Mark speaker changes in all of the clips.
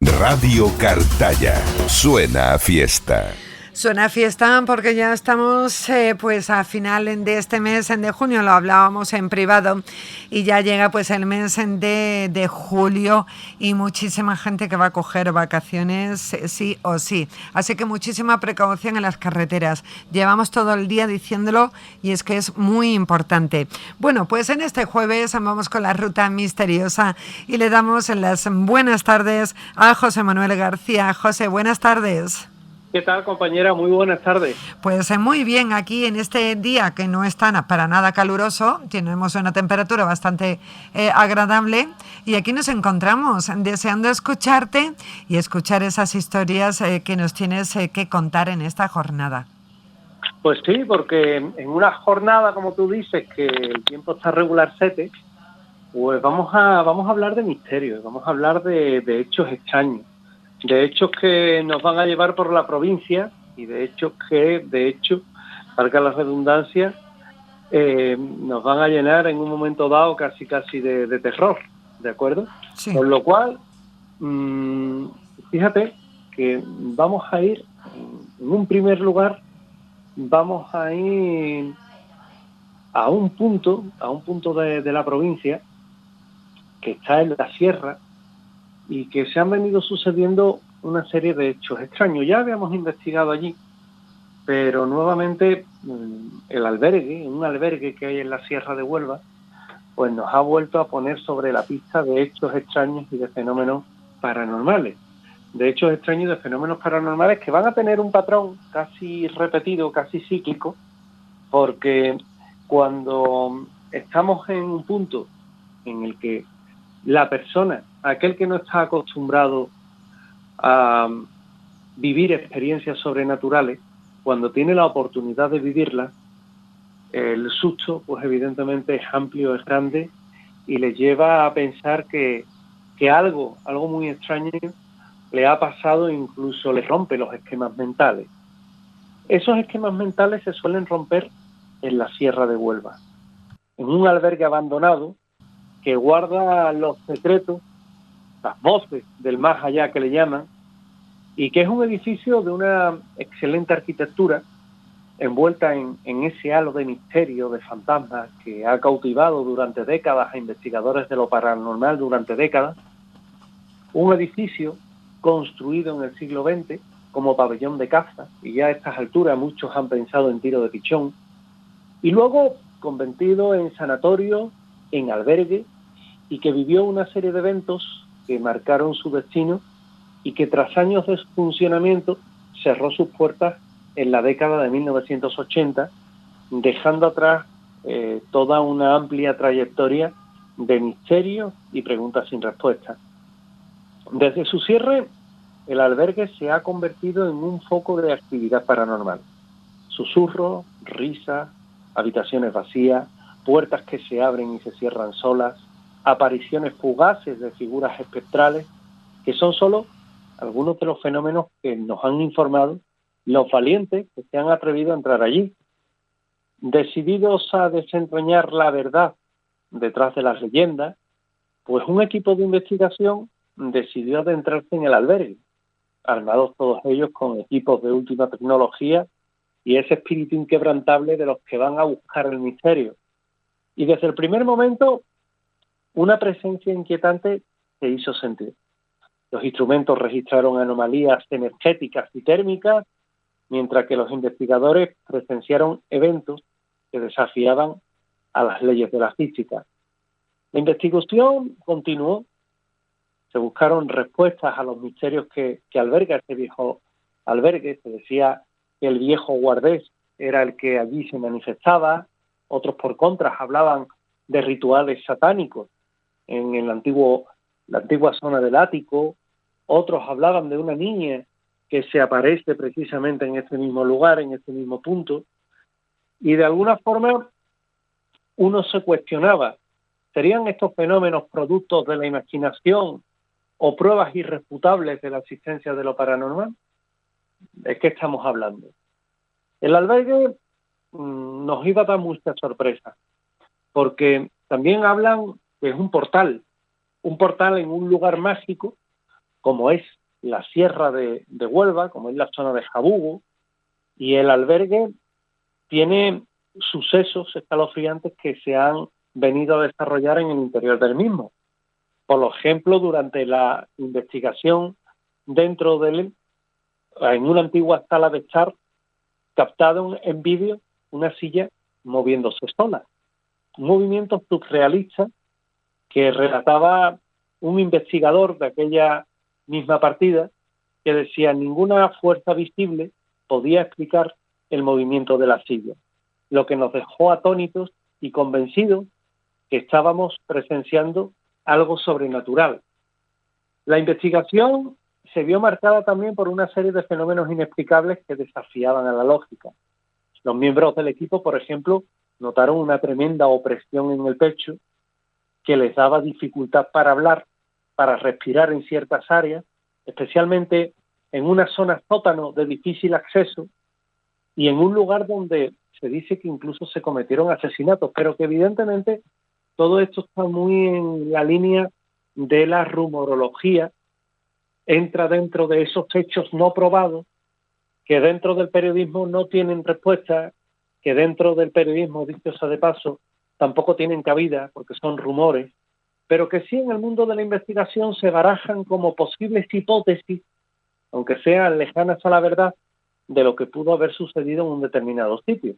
Speaker 1: Radio Cartaya. Suena a fiesta.
Speaker 2: Suena a fiesta porque ya estamos pues a final de este mes de junio, lo hablábamos en privado, y ya llega pues el mes de julio y muchísima gente que va a coger vacaciones sí o sí. Así que muchísima precaución en las carreteras. Llevamos todo el día diciéndolo y es que es muy importante. Bueno, pues en este jueves vamos con la ruta misteriosa y le damos las buenas tardes a José Manuel García. José, buenas tardes.
Speaker 3: ¿Qué tal, compañera? Muy buenas tardes.
Speaker 2: Pues muy bien, aquí en este día que no es para nada caluroso, tenemos una temperatura bastante agradable y aquí nos encontramos deseando escucharte y escuchar esas historias que nos tienes que contar en esta jornada.
Speaker 3: Pues sí, porque en una jornada, como tú dices, que el tiempo está regularcete, pues vamos a hablar de misterios, vamos a hablar de hechos extraños. De hechos que nos van a llevar por la provincia y de hechos que, valga la redundancia, nos van a llenar en un momento dado casi de terror, ¿de acuerdo?
Speaker 2: Sí.
Speaker 3: Con lo cual, fíjate que vamos a ir, en un primer lugar, vamos a ir a un punto de la provincia que está en la sierra, y que se han venido sucediendo una serie de hechos extraños. Ya habíamos investigado allí, pero nuevamente un albergue que hay en la Sierra de Huelva, pues nos ha vuelto a poner sobre la pista de hechos extraños y de fenómenos paranormales. De hechos extraños y de fenómenos paranormales que van a tener un patrón casi repetido, casi cíclico, porque cuando estamos en un punto en el que la persona, aquel que no está acostumbrado a vivir experiencias sobrenaturales, cuando tiene la oportunidad de vivirlas, el susto, pues evidentemente es amplio, es grande, y le lleva a pensar que algo muy extraño le ha pasado e incluso le rompe los esquemas mentales. Esos esquemas mentales se suelen romper en la Sierra de Huelva, en un albergue abandonado que guarda los secretos, las voces del más allá que le llaman, y que es un edificio de una excelente arquitectura, envuelta en ese halo de misterio, de fantasmas, que ha cautivado durante décadas a investigadores de lo paranormal durante décadas. Un edificio construido en el siglo XX como pabellón de caza, y ya a estas alturas muchos han pensado en tiro de pichón, y luego convertido en sanatorio, en albergue, y que vivió una serie de eventos que marcaron su destino y que tras años de funcionamiento cerró sus puertas en la década de 1980, dejando atrás toda una amplia trayectoria de misterios y preguntas sin respuesta. Desde su cierre, el albergue se ha convertido en un foco de actividad paranormal. Susurros, risas, habitaciones vacías, puertas que se abren y se cierran solas, apariciones fugaces de figuras espectrales, que son solo algunos de los fenómenos que nos han informado los valientes que se han atrevido a entrar allí. Decididos a desentrañar la verdad detrás de las leyendas, pues un equipo de investigación decidió adentrarse en el albergue, armados todos ellos con equipos de última tecnología y ese espíritu inquebrantable de los que van a buscar el misterio. Y desde el primer momento, una presencia inquietante se hizo sentir. Los instrumentos registraron anomalías energéticas y térmicas, mientras que los investigadores presenciaron eventos que desafiaban a las leyes de la física. La investigación continuó. Se buscaron respuestas a los misterios que alberga este viejo albergue. Se decía que el viejo guardés era el que allí se manifestaba. Otros, por contra, hablaban de rituales satánicos en la antigua zona del ático. Otros hablaban de una niña que se aparece precisamente en este mismo lugar, en este mismo punto. Y de alguna forma uno se cuestionaba, ¿serían estos fenómenos productos de la imaginación o pruebas irrefutables de la existencia de lo paranormal? ¿De qué estamos hablando? El albergue nos iba a dar muchas sorpresas, porque también hablan que es un portal en un lugar mágico como es la Sierra de Huelva, como es la zona de Jabugo, y el albergue tiene sucesos escalofriantes que se han venido a desarrollar en el interior del mismo. Por ejemplo, durante la investigación dentro de él, en una antigua sala de estar, captaron en vídeo una silla moviéndose sola. Un movimiento surrealista que relataba un investigador de aquella misma partida que decía ninguna fuerza visible podía explicar el movimiento de la silla, lo que nos dejó atónitos y convencidos que estábamos presenciando algo sobrenatural. La investigación se vio marcada también por una serie de fenómenos inexplicables que desafiaban a la lógica. Los miembros del equipo, por ejemplo, notaron una tremenda opresión en el pecho que les daba dificultad para hablar, para respirar en ciertas áreas, especialmente en una zona sótano de difícil acceso y en un lugar donde se dice que incluso se cometieron asesinatos, pero que evidentemente todo esto está muy en la línea de la rumorología, entra dentro de esos hechos no probados que dentro del periodismo no tienen respuesta, que dentro del periodismo, dicho sea de paso, tampoco tienen cabida porque son rumores, pero que sí en el mundo de la investigación se barajan como posibles hipótesis, aunque sean lejanas a la verdad, de lo que pudo haber sucedido en un determinado sitio.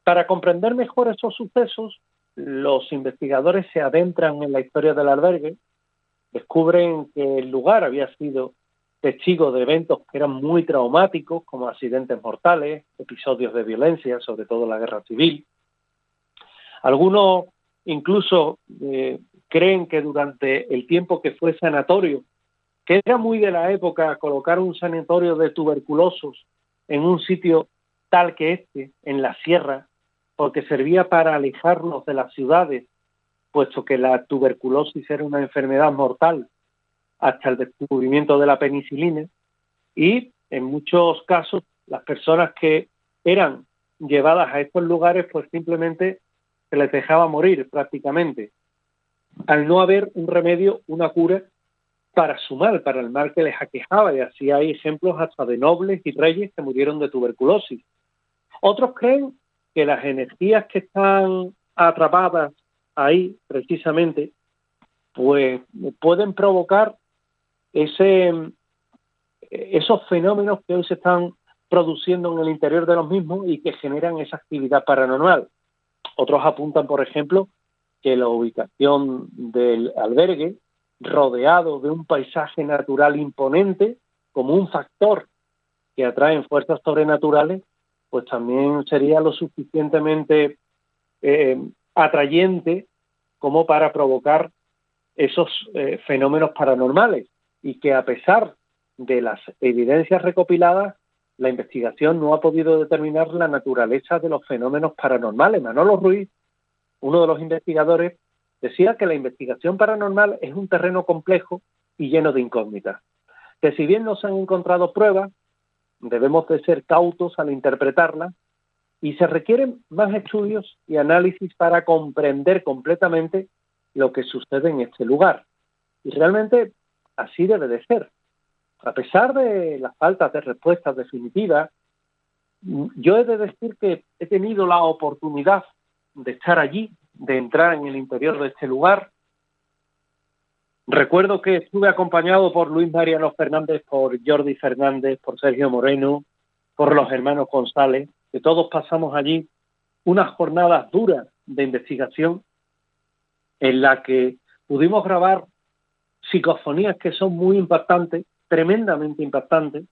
Speaker 3: Para comprender mejor esos sucesos, los investigadores se adentran en la historia del albergue, descubren que el lugar había sido testigo de eventos que eran muy traumáticos, como accidentes mortales, episodios de violencia, sobre todo la guerra civil. Algunos incluso creen que durante el tiempo que fue sanatorio, que era muy de la época colocar un sanatorio de tuberculosos en un sitio tal que este, en la sierra, porque servía para alejarnos de las ciudades, puesto que la tuberculosis era una enfermedad mortal hasta el descubrimiento de la penicilina, y en muchos casos las personas que eran llevadas a estos lugares pues simplemente se les dejaba morir prácticamente, al no haber un remedio, una cura para su mal, para el mal que les aquejaba, y así hay ejemplos hasta de nobles y reyes que murieron de tuberculosis. Otros creen que las energías que están atrapadas ahí precisamente pues pueden provocar esos fenómenos que hoy se están produciendo en el interior de los mismos y que generan esa actividad paranormal. Otros apuntan, por ejemplo, que la ubicación del albergue, rodeado de un paisaje natural imponente, como un factor que atrae fuerzas sobrenaturales, pues también sería lo suficientemente atrayente como para provocar esos fenómenos paranormales, y que a pesar de las evidencias recopiladas, la investigación no ha podido determinar la naturaleza de los fenómenos paranormales. Manolo Ruiz, uno de los investigadores, decía que la investigación paranormal es un terreno complejo y lleno de incógnitas, que si bien no se han encontrado pruebas, debemos de ser cautos al interpretarla, y se requieren más estudios y análisis para comprender completamente lo que sucede en este lugar. Y realmente así debe de ser. A pesar de la falta de respuestas definitivas, yo he de decir que he tenido la oportunidad de estar allí, de entrar en el interior de este lugar. Recuerdo que estuve acompañado por Luis Mariano Fernández, por Jordi Fernández, por Sergio Moreno, por los hermanos González, que todos pasamos allí unas jornadas duras de investigación en la que pudimos grabar psicofonías que son muy impactantes, tremendamente impactantes.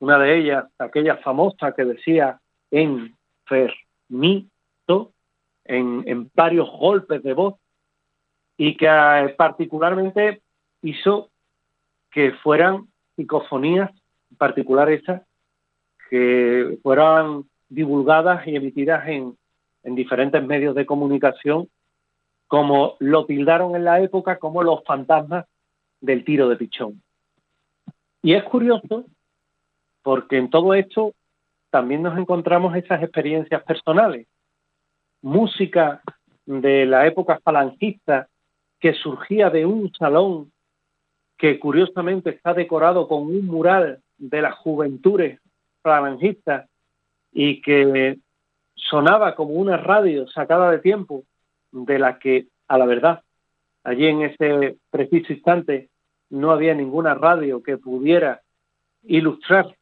Speaker 3: Una de ellas, aquella famosa que decía enfermito, en varios golpes de voz, y que particularmente hizo que fueran psicofonías, en particular esas, que fueran divulgadas y emitidas en diferentes medios de comunicación, como lo tildaron en la época como los fantasmas del tiro de pichón. Y es curioso porque en todo esto también nos encontramos esas experiencias personales. Música de la época falangista que surgía de un salón que curiosamente está decorado con un mural de las Juventudes Falangistas y que sonaba como una radio sacada de tiempo, de la que, a la verdad, allí en ese preciso instante no había ninguna radio que pudiera ilustrar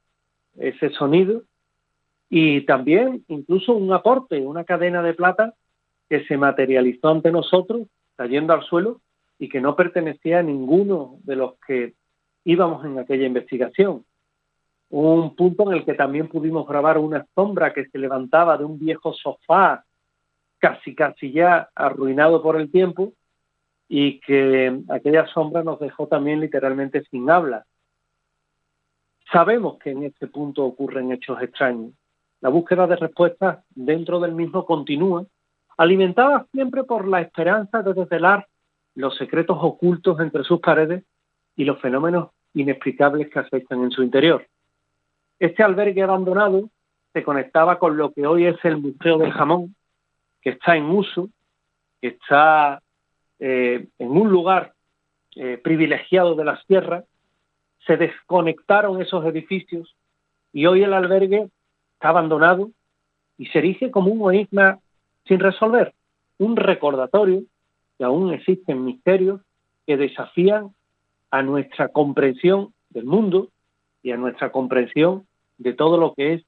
Speaker 3: ese sonido, y también incluso un aporte, una cadena de plata que se materializó ante nosotros, cayendo al suelo, y que no pertenecía a ninguno de los que íbamos en aquella investigación. Un punto en el que también pudimos grabar una sombra que se levantaba de un viejo sofá casi ya arruinado por el tiempo, y que aquella sombra nos dejó también literalmente sin habla. Sabemos que en este punto ocurren hechos extraños. La búsqueda de respuestas dentro del mismo continúa, alimentada siempre por la esperanza de desvelar los secretos ocultos entre sus paredes y los fenómenos inexplicables que afectan en su interior. Este albergue abandonado se conectaba con lo que hoy es el Museo del Jamón, que está en uso, que está en un lugar privilegiado de la sierra. Se desconectaron esos edificios y hoy el albergue está abandonado y se erige como un enigma sin resolver, un recordatorio que aún existen misterios que desafían a nuestra comprensión del mundo y a nuestra comprensión de todo lo que es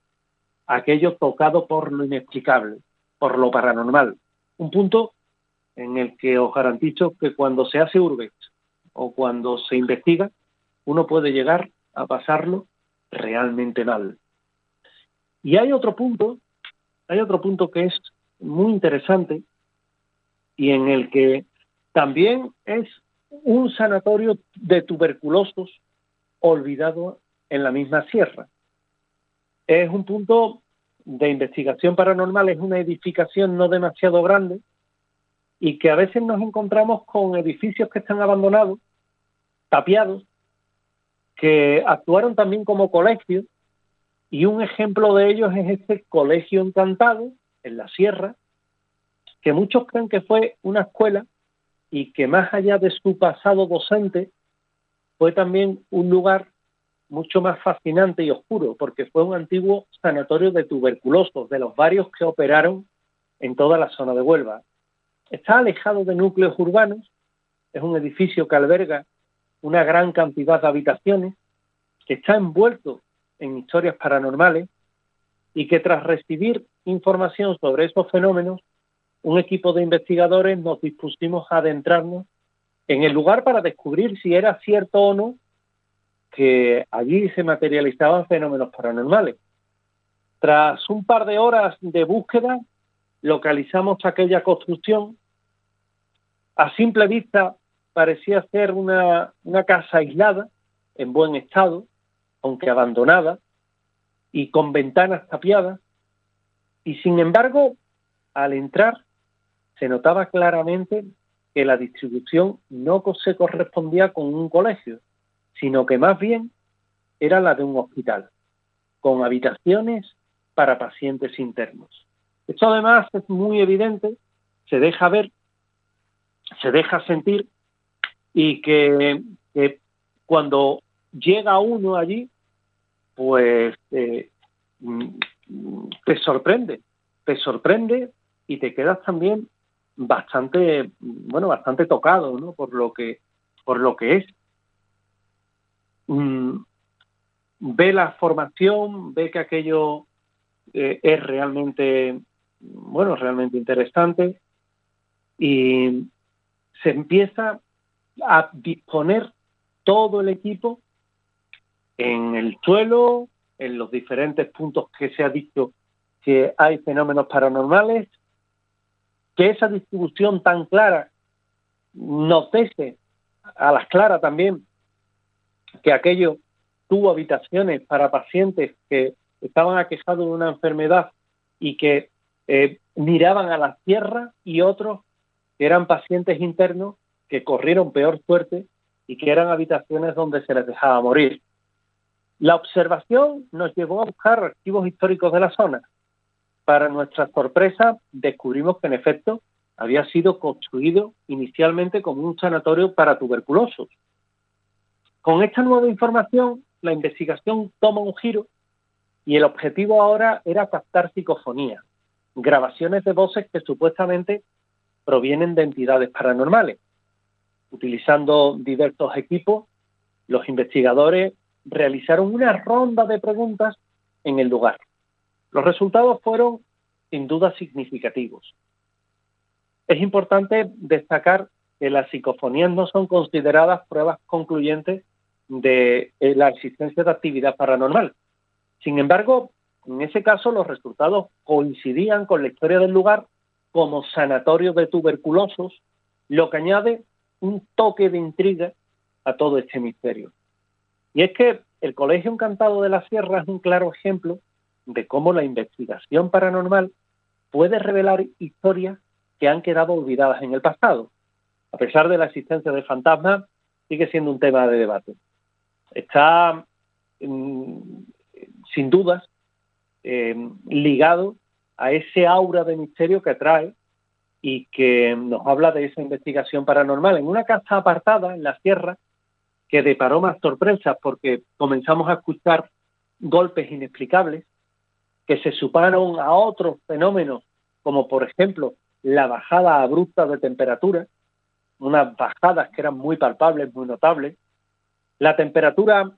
Speaker 3: aquello tocado por lo inexplicable, por lo paranormal. Un punto en el que os garantizo que cuando se hace urbex o cuando se investiga, uno puede llegar a pasarlo realmente mal. Y hay otro punto que es muy interesante y en el que también es un sanatorio de tuberculosos olvidado en la misma sierra. Es un punto de investigación paranormal, es una edificación no demasiado grande y que a veces nos encontramos con edificios que están abandonados, tapiados, que actuaron también como colegios, y un ejemplo de ellos es este Colegio Encantado en la sierra, que muchos creen que fue una escuela y que más allá de su pasado docente fue también un lugar mucho más fascinante y oscuro, porque fue un antiguo sanatorio de tuberculosos, de los varios que operaron en toda la zona de Huelva. Está alejado de núcleos urbanos, es un edificio que alberga una gran cantidad de habitaciones, que está envuelto en historias paranormales y que tras recibir información sobre esos fenómenos, un equipo de investigadores nos dispusimos a adentrarnos en el lugar para descubrir si era cierto o no que allí se materializaban fenómenos paranormales. Tras un par de horas de búsqueda, localizamos aquella construcción. A simple vista parecía ser una casa aislada, en buen estado, aunque abandonada, y con ventanas tapiadas. Y sin embargo, al entrar, se notaba claramente que la distribución no se correspondía con un colegio, sino que más bien era la de un hospital, con habitaciones para pacientes internos. Esto además es muy evidente, se deja ver, se deja sentir, y que cuando llega uno allí, pues te sorprende y te quedas también bastante tocado, ¿no? por lo que es. Ve la formación, ve que aquello es realmente interesante, y se empieza a disponer todo el equipo en el suelo, en los diferentes puntos que se ha dicho que hay fenómenos paranormales, que esa distribución tan clara nos deje a las claras también que aquello tuvo habitaciones para pacientes que estaban aquejados de una enfermedad y que miraban a la tierra, y otros que eran pacientes internos que corrieron peor suerte y que eran habitaciones donde se les dejaba morir. La observación nos llevó a buscar archivos históricos de la zona. Para nuestra sorpresa, descubrimos que en efecto había sido construido inicialmente como un sanatorio para tuberculosos. Con esta nueva información, la investigación toma un giro y el objetivo ahora era captar psicofonías, grabaciones de voces que supuestamente provienen de entidades paranormales. Utilizando diversos equipos, los investigadores realizaron una ronda de preguntas en el lugar. Los resultados fueron sin duda significativos. Es importante destacar que las psicofonías no son consideradas pruebas concluyentes de la existencia de actividad paranormal. Sin embargo, en ese caso los resultados coincidían con la historia del lugar como sanatorio de tuberculosos, lo que añade un toque de intriga a todo este misterio. Y es que el Colegio Encantado de la Sierra es un claro ejemplo de cómo la investigación paranormal puede revelar historias que han quedado olvidadas en el pasado. A pesar de la existencia de fantasmas, sigue siendo un tema de debate. Está, sin dudas, ligado a ese aura de misterio que atrae y que nos habla de esa investigación paranormal. En una casa apartada, en la sierra, que deparó más sorpresas porque comenzamos a escuchar golpes inexplicables que se sumaron a otros fenómenos, como por ejemplo la bajada abrupta de temperatura, unas bajadas que eran muy palpables, muy notables. La temperatura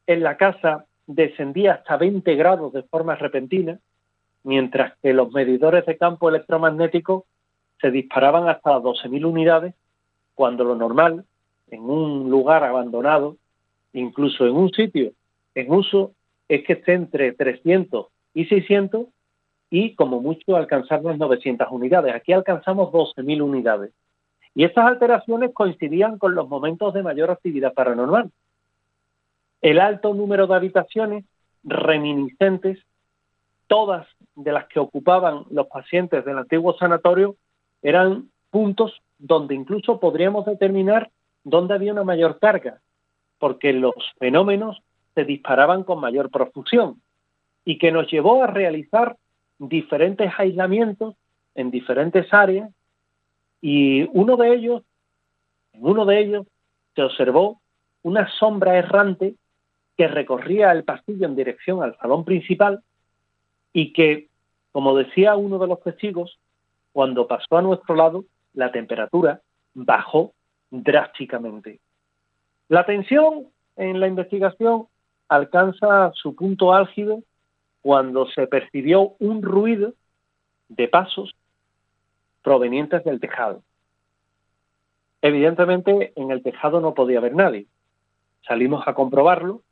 Speaker 3: en la casa descendía hasta 20 grados de forma repentina, mientras que los medidores de campo electromagnético se disparaban hasta 12.000 unidades, cuando lo normal, en un lugar abandonado, incluso en un sitio en uso, es que esté entre 300 y 600 y como mucho alcanzar las 900 unidades. Aquí alcanzamos 12.000 unidades. Y estas alteraciones coincidían con los momentos de mayor actividad paranormal. El alto número de habitaciones reminiscentes, todas de las que ocupaban los pacientes del antiguo sanatorio, eran puntos donde incluso podríamos determinar dónde había una mayor carga, porque los fenómenos se disparaban con mayor profusión y que nos llevó a realizar diferentes aislamientos en diferentes áreas y en uno de ellos se observó una sombra errante que recorría el pasillo en dirección al salón principal y que, como decía uno de los testigos, cuando pasó a nuestro lado, la temperatura bajó drásticamente. La tensión en la investigación alcanza su punto álgido cuando se percibió un ruido de pasos provenientes del tejado. Evidentemente, en el tejado no podía haber nadie. Salimos a comprobarlo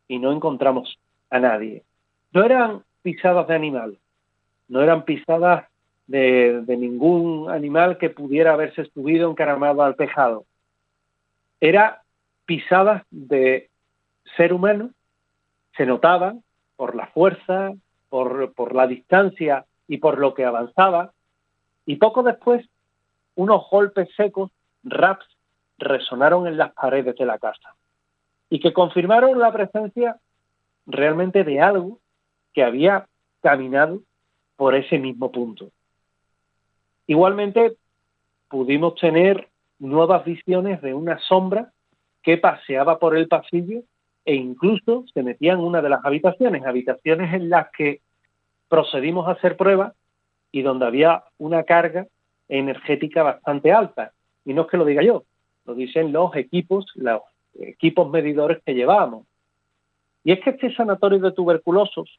Speaker 3: y no encontramos a nadie. No eran pisadas de animal, no eran pisadas de ningún animal que pudiera haberse subido encaramado al tejado. Era pisadas de ser humano, se notaban por la fuerza, por la distancia y por lo que avanzaba, y poco después unos golpes secos, raps, resonaron en las paredes de la casa y que confirmaron la presencia realmente de algo que había caminado por ese mismo punto. Igualmente pudimos tener nuevas visiones de una sombra que paseaba por el pasillo e incluso se metía en una de las habitaciones en las que procedimos a hacer pruebas y donde había una carga energética bastante alta. Y no es que lo diga yo, lo dicen los equipos medidores que llevábamos. Y es que este sanatorio de tuberculosos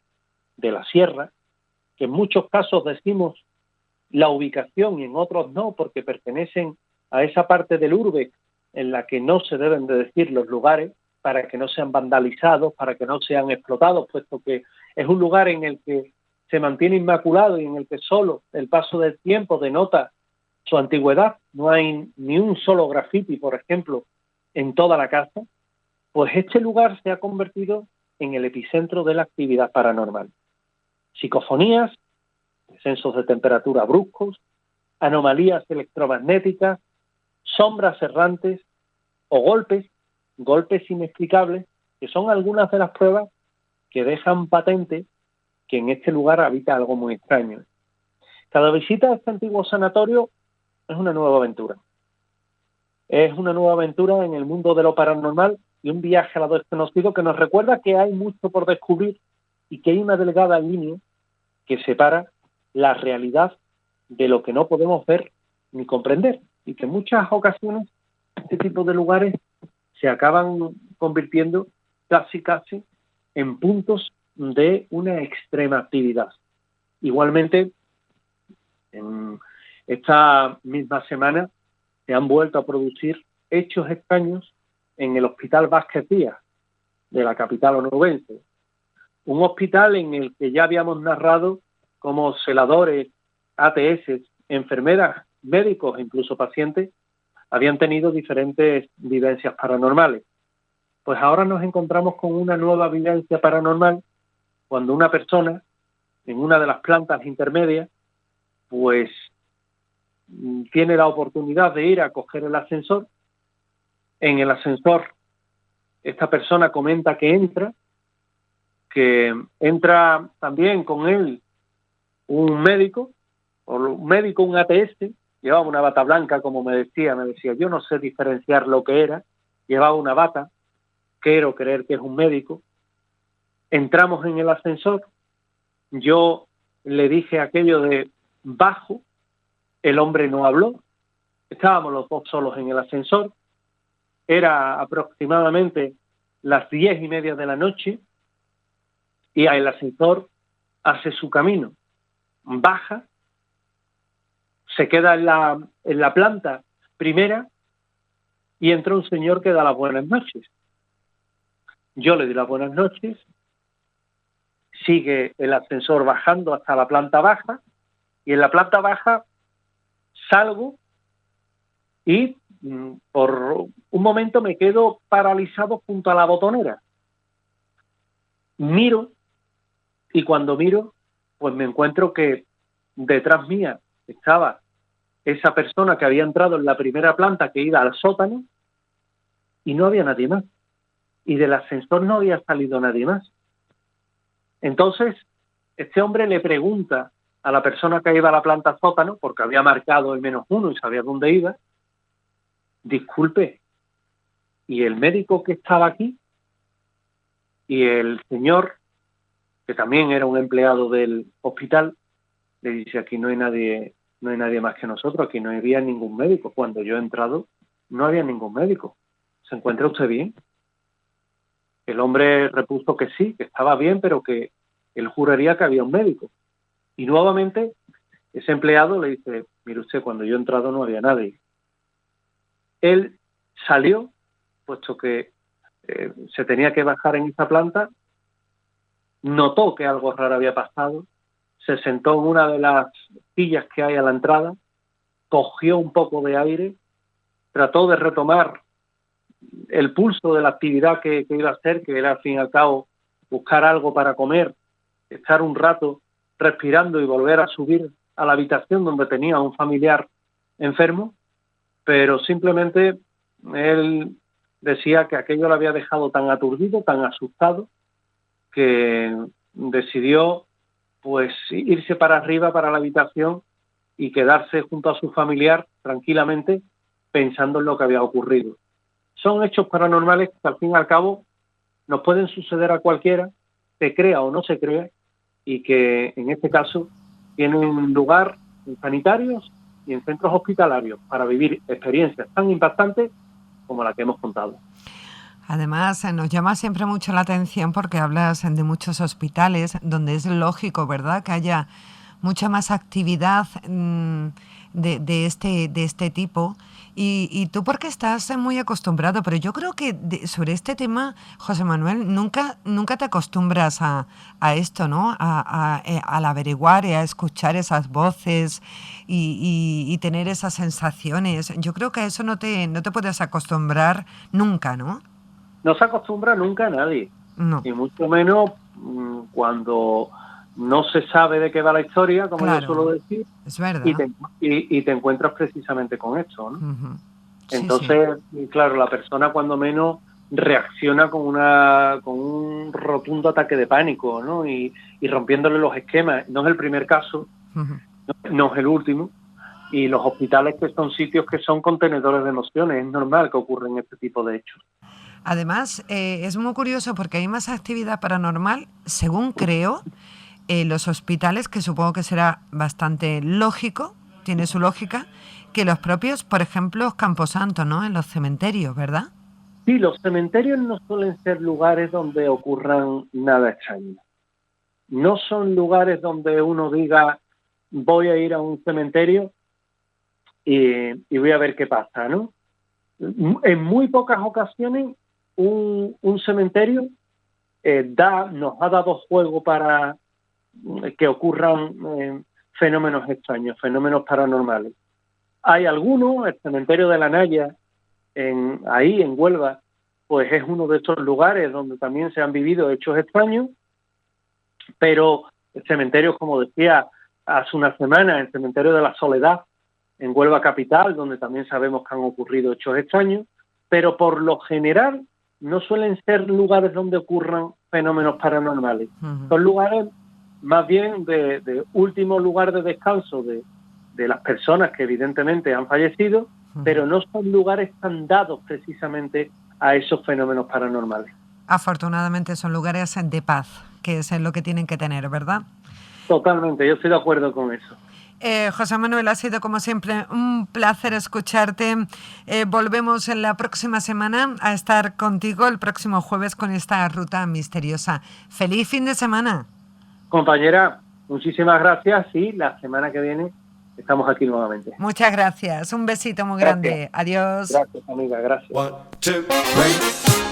Speaker 3: de la sierra, que en muchos casos decimos la ubicación y en otros no, porque pertenecen a esa parte del urbe en la que no se deben de decir los lugares para que no sean vandalizados, para que no sean explotados, puesto que es un lugar en el que se mantiene inmaculado y en el que solo el paso del tiempo denota su antigüedad. No hay ni un solo grafiti, por ejemplo, en toda la casa. Pues este lugar se ha convertido en el epicentro de la actividad paranormal. Psicofonías, descensos de temperatura bruscos, anomalías electromagnéticas, sombras errantes o golpes inexplicables, que son algunas de las pruebas que dejan patente que en este lugar habita algo muy extraño. Cada visita a este antiguo sanatorio es una nueva aventura. Es una nueva aventura en el mundo de lo paranormal y un viaje a lo desconocido que nos recuerda que hay mucho por descubrir y que hay una delgada línea que separa la realidad de lo que no podemos ver ni comprender, y que en muchas ocasiones este tipo de lugares se acaban convirtiendo casi en puntos de una extrema actividad. Igualmente, en esta misma semana se han vuelto a producir hechos extraños en el Hospital Vázquez Díaz de la capital onubense, un hospital en el que ya habíamos narrado cómo celadores, ATS, enfermeras, médicos e incluso pacientes habían tenido diferentes vivencias paranormales. Pues ahora nos encontramos con una nueva vivencia paranormal cuando una persona en una de las plantas intermedias pues tiene la oportunidad de ir a coger el ascensor. En el ascensor esta persona comenta que entra también con él un médico, un ATS, llevaba una bata blanca, como me decía, yo no sé diferenciar lo que era, llevaba una bata, quiero creer que es un médico. Entramos en el ascensor, yo le dije aquello de bajo, el hombre no habló, estábamos los dos solos en el ascensor, era aproximadamente las 10:30 de la noche y el ascensor hace su camino, baja, se queda en la planta primera y entra un señor que da las buenas noches. Yo le di las buenas noches, sigue el ascensor bajando hasta la planta baja y en la planta baja salgo y por un momento me quedo paralizado junto a la botonera. Miro y cuando miro pues me encuentro que detrás mía estaba esa persona que había entrado en la primera planta que iba al sótano y no había nadie más. Y del ascensor no había salido nadie más. Entonces, este hombre le pregunta a la persona que iba a la planta sótano, porque había marcado el -1 y sabía dónde iba, disculpe, ¿y el médico que estaba aquí? Y el señor, que también era un empleado del hospital, le dice, aquí no hay nadie más que nosotros, aquí no había ningún médico. Cuando yo he entrado, no había ningún médico. ¿Se encuentra usted bien? El hombre repuso que sí, que estaba bien, pero que él juraría que había un médico. Y nuevamente ese empleado le dice, mire usted, cuando yo he entrado no había nadie. Él salió, puesto que se tenía que bajar en esa planta, notó que algo raro había pasado, se sentó en una de las sillas que hay a la entrada, cogió un poco de aire, trató de retomar el pulso de la actividad que iba a hacer, que era al fin y al cabo buscar algo para comer, estar un rato respirando y volver a subir a la habitación donde tenía a un familiar enfermo, pero simplemente él decía que aquello lo había dejado tan aturdido, tan asustado, que decidió pues irse para arriba, para la habitación y quedarse junto a su familiar tranquilamente pensando en lo que había ocurrido. Son hechos paranormales que al fin y al cabo nos pueden suceder a cualquiera, se crea o no se crea, y que en este caso tienen lugar en sanitarios y en centros hospitalarios para vivir experiencias tan impactantes como la que hemos contado.
Speaker 2: Además, nos llama siempre mucho la atención porque hablas de muchos hospitales donde es lógico, ¿verdad?, que haya mucha más actividad de este tipo. Y tú porque estás muy acostumbrado, pero yo creo que sobre este tema, José Manuel, nunca te acostumbras a esto, ¿no? Al averiguar y a escuchar esas voces y tener esas sensaciones. Yo creo que a eso no te puedes acostumbrar nunca, ¿no?
Speaker 3: No se acostumbra nunca a nadie, no. Y mucho menos cuando no se sabe de qué va la historia, como claro, yo suelo decir,
Speaker 2: es verdad.
Speaker 3: Y te encuentras precisamente con esto, ¿no?
Speaker 2: Uh-huh.
Speaker 3: Entonces, sí. Claro, la persona cuando menos reacciona con un rotundo ataque de pánico, ¿no? Y rompiéndole los esquemas. No es el primer caso, uh-huh. no es el último. Y los hospitales que son sitios que son contenedores de emociones, es normal que ocurran este tipo de hechos.
Speaker 2: Además, es muy curioso porque hay más actividad paranormal, según creo, en los hospitales, que supongo que será bastante lógico, tiene su lógica, que los propios, por ejemplo, camposantos, ¿no? En los cementerios, ¿verdad?
Speaker 3: Sí, los cementerios no suelen ser lugares donde ocurran nada extraño. No son lugares donde uno diga, voy a ir a un cementerio y voy a ver qué pasa, ¿no? En muy pocas ocasiones un cementerio nos ha dado juego para que ocurran fenómenos extraños, fenómenos paranormales. Hay algunos, el cementerio de la Naya, ahí en Huelva, pues es uno de estos lugares donde también se han vivido hechos extraños, pero cementerios, como decía hace una semana, el cementerio de la Soledad, en Huelva capital, donde también sabemos que han ocurrido hechos extraños, pero por lo general no suelen ser lugares donde ocurran fenómenos paranormales. Son lugares más bien de último lugar de descanso de las personas que evidentemente han fallecido, pero no son lugares tan dados precisamente a esos fenómenos paranormales.
Speaker 2: Afortunadamente son lugares de paz, que es lo que tienen que tener, ¿verdad?
Speaker 3: Totalmente, yo estoy de acuerdo con eso.
Speaker 2: José Manuel, ha sido como siempre un placer escucharte. Volvemos en la próxima semana a estar contigo el próximo jueves con esta ruta misteriosa. ¡Feliz fin de semana!
Speaker 3: Compañera, muchísimas gracias y la semana que viene estamos aquí nuevamente.
Speaker 2: Muchas gracias. Un besito muy grande. Adiós.
Speaker 3: Gracias, amiga. Gracias.
Speaker 4: 1, 2, 3.